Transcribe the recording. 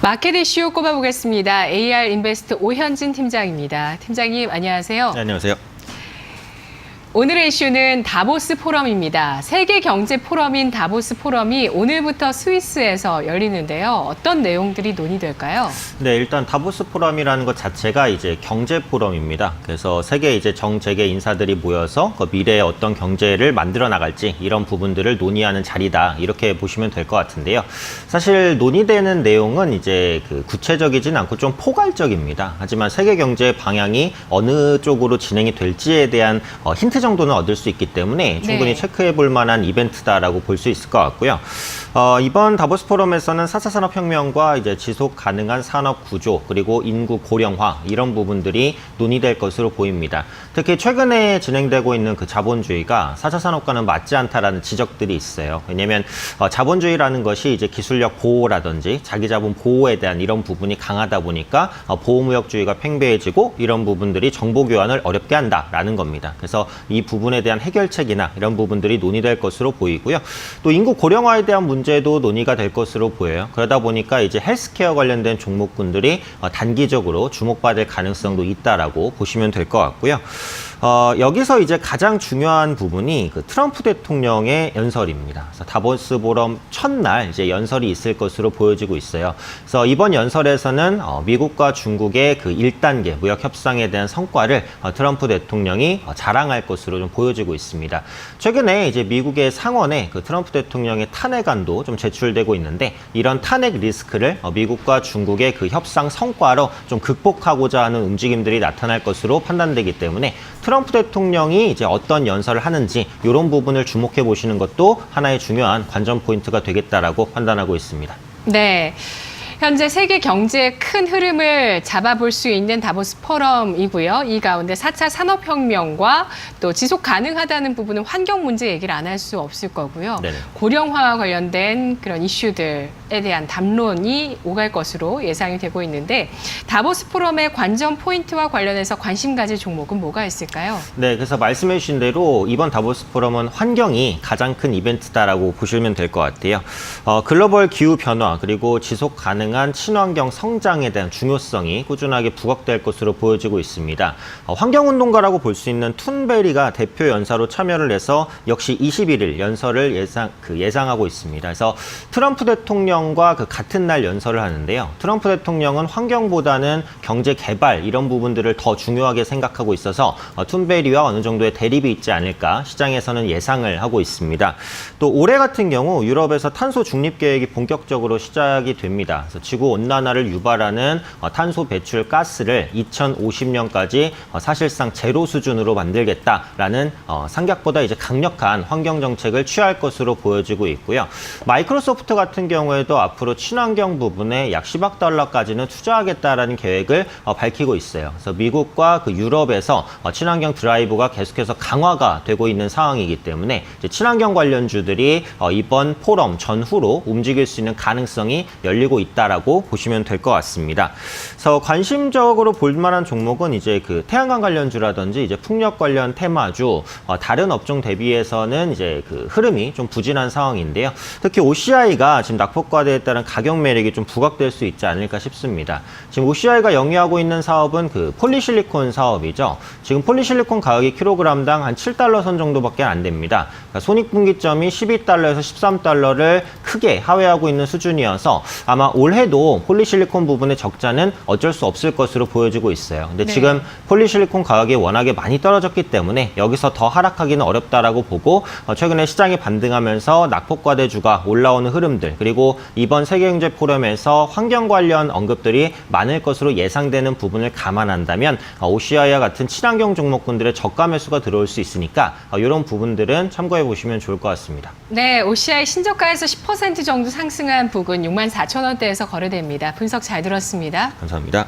마켓 이슈 꼽아보겠습니다. AR 인베스트 오현진 팀장입니다. 팀장님 안녕하세요. 네, 안녕하세요. 오늘의 이슈는 다보스 포럼입니다. 세계 경제 포럼인 다보스 포럼이 오늘부터 스위스에서 열리는데요. 어떤 내용들이 논의될까요? 네, 일단 다보스 포럼이라는 것 자체가 이제 경제 포럼입니다. 그래서 세계 이제 정재계 인사들이 모여서 그 미래에 어떤 경제를 만들어 나갈지 이런 부분들을 논의하는 자리다. 이렇게 보시면 될 것 같은데요. 사실 논의되는 내용은 이제 그 구체적이진 않고 좀 포괄적입니다. 하지만 세계 경제 방향이 어느 쪽으로 진행이 될지에 대한 힌트 정도는 얻을 수 있기 때문에 충분히 체크해 볼 만한 이벤트다라고 볼 수 있을 것 같고요. 이번 다보스 포럼에서는 4차 산업혁명과 이제 지속 가능한 산업 구조 그리고 인구 고령화 이런 부분들이 논의될 것으로 보입니다. 특히 최근에 진행되고 있는 그 자본주의가 4차 산업과는 맞지 않다라는 지적들이 있어요. 왜냐하면 자본주의라는 것이 이제 기술력 보호라든지 자기 자본 보호에 대한 이런 부분이 강하다 보니까 보호무역주의가 팽배해지고 이런 부분들이 정보 교환을 어렵게 한다라는 겁니다. 그래서 이 부분에 대한 해결책이나 이런 부분들이 논의될 것으로 보이고요. 또 인구 고령화에 대한 문제도 논의가 될 것으로 보여요. 그러다 보니까 이제 헬스케어 관련된 종목군들이 단기적으로 주목받을 가능성도 있다라고 보시면 될 것 같고요. 여기서 이제 가장 중요한 부분이 그 트럼프 대통령의 연설입니다. 그래서 다보스 포럼 첫날 이제 연설이 있을 것으로 보여지고 있어요. 그래서 이번 연설에서는 미국과 중국의 그 1단계 무역 협상에 대한 성과를 트럼프 대통령이 자랑할 것으로 좀 보여지고 있습니다. 최근에 이제 미국의 상원에 그 트럼프 대통령의 탄핵안도 좀 제출되고 있는데 이런 탄핵 리스크를 미국과 중국의 그 협상 성과로 좀 극복하고자 하는 움직임들이 나타날 것으로 판단되기 때문에 트럼프 대통령이 이제 어떤 연설을 하는지 이런 부분을 주목해 보시는 것도 하나의 중요한 관전 포인트가 되겠다라고 판단하고 있습니다. 네. 현재 세계 경제의 큰 흐름을 잡아볼 수 있는 다보스 포럼이고요. 이 가운데 4차 산업혁명과 또 지속 가능하다는 부분은 환경 문제 얘기를 안 할 수 없을 거고요. 네네. 고령화와 관련된 그런 이슈들에 대한 담론이 오갈 것으로 예상이 되고 있는데 다보스 포럼의 관전 포인트와 관련해서 관심 가질 종목은 뭐가 있을까요? 네, 그래서 말씀해 주신 대로 이번 다보스 포럼은 환경이 가장 큰 이벤트다라고 보시면 될 것 같아요. 글로벌 기후 변화 그리고 지속 가능한 친환경 성장에 대한 중요성이 꾸준하게 부각될 것으로 보여지고 있습니다. 환경운동가라고 볼 수 있는 툰베리가 대표 연사로 참여를 해서 역시 21일 연설을 예상하고 있습니다. 그래서 트럼프 대통령과 그 같은 날 연설을 하는데요. 트럼프 대통령은 환경보다는 경제 개발 이런 부분들을 더 중요하게 생각하고 있어서 툰베리와 어느 정도의 대립이 있지 않을까 시장에서는 예상을 하고 있습니다. 또 올해 같은 경우 유럽에서 탄소 중립 계획이 본격적으로 시작이 됩니다. 그래서 지구 온난화를 유발하는 탄소 배출 가스를 2050년까지 사실상 제로 수준으로 만들겠다라는 상격보다 이제 강력한 환경 정책을 취할 것으로 보여지고 있고요. 마이크로소프트 같은 경우에도 앞으로 친환경 부분에 약 10억 달러까지는 투자하겠다라는 계획을 밝히고 있어요. 그래서 미국과 그 유럽에서 친환경 드라이브가 계속해서 강화가 되고 있는 상황이기 때문에 이제 친환경 관련주들이 이번 포럼 전후로 움직일 수 있는 가능성이 열리고 있다라고 보시면 될 것 같습니다. 그래서 관심적으로 볼 만한 종목은 이제 그 태양광 관련주라든지 이제 풍력 관련 테마주, 다른 업종 대비해서는 이제 그 흐름이 좀 부진한 상황인데요. 특히 OCI가 지금 낙폭과대에 따른 가격 매력이 좀 부각될 수 있지 않을까 싶습니다. 지금 OCI가 영위하고 있는 사업은 그 폴리실리콘 사업이죠. 지금 폴리실리콘 가격이 킬로그램당 한 7달러 선 정도밖에 안 됩니다. 그러니까 손익분기점이 12달러에서 13달러를 크게 하회하고 있는 수준이어서 아마 올해도 폴리실리콘 부분의 적자는 어쩔 수 없을 것으로 보여지고 있어요. 근데 지금 폴리실리콘 가격이 워낙에 많이 떨어졌기 때문에 여기서 더 하락하기는 어렵다라고 보고 최근에 시장이 반등하면서 낙폭과대주가 올라오는 흐름들 그리고 이번 세계경제 포럼에서 환경 관련 언급들이 많을 것으로 예상되는 부분을 감안한다면 OCI와 같은 친환경 종목군들의 저가 매수가 들어올 수 있으니까 이런 부분들은 참고해 보시면 좋을 것 같습니다. 네, OCI 신저가에서 10% 정도 상승한 부근 64,000원대에서 거래됩니다. 분석 잘 들었습니다. 감사합니다.